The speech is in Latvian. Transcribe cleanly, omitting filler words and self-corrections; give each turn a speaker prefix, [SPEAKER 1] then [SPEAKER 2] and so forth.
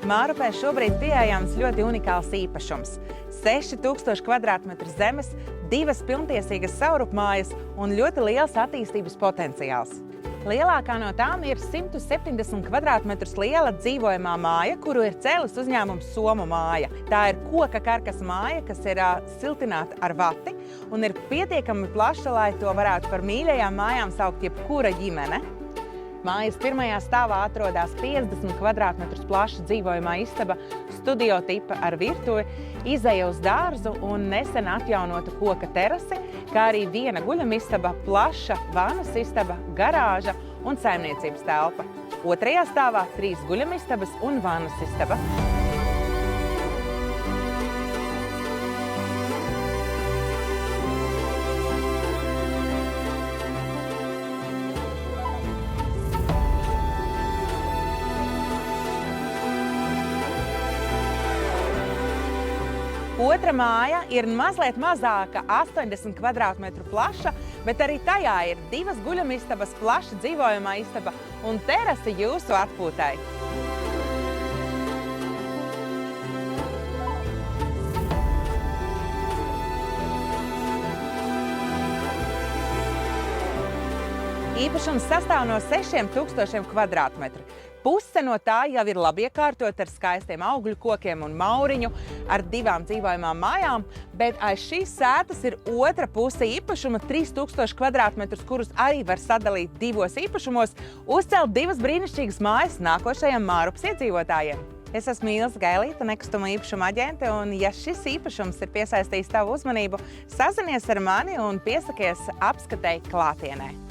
[SPEAKER 1] Mārupē šobrīd pieejams ļoti unikāls īpašums – 6000 kvadrātmetru zemes, 2 pilntiesīgas saurupmājas un ļoti liels attīstības potenciāls. Lielākā no tām ir 170 kvadrātmetrus liela dzīvojamā māja, kuru ir cēlis uzņēmums Somu māja. Tā ir koka karkas māja, kas ir siltināta ar vati un ir pietiekami plaša, lai to varētu par mīļajām mājām saukt jebkura ģimene. Mājas pirmajā stāvā atrodas 50 kvadrātmetrus plaša dzīvojamā istaba, studio tipa ar virtuvi, izeja uz dārzu un nesen atjaunota koka terasi, kā arī viena guļamistaba, plaša vannas istaba, garāža un saimniecības telpa. Otrajā stāvā 3 guļamistabas un vannas istaba. Otra māja ir mazliet mazāka, 80 kvadrātmetru plaša, bet arī tajā ir 2 guļamistabas, plaša dzīvojamā istaba un terase jūsu atpūtai. Īpašums sastāv no 6000 kvadrātmetru. Puse no tā jau ir labi iekārtot ar skaistiem augļu kokiem un mauriņu, ar 2 dzīvojamām mājām, bet aiz šīs sētas ir otra puse īpašuma, 3000 kvadrātmetrus, kurus arī var sadalīt 2 īpašumos, uzcelt 2 brīnišķīgas mājas nākošajiem Mārupas iedzīvotājiem. Es esmu Ilze Gailīte, nekustamo īpašumu aģente, un ja šis īpašums ir piesaistījis tavu uzmanību, sazinies ar mani un piesakies apskatei klātienē.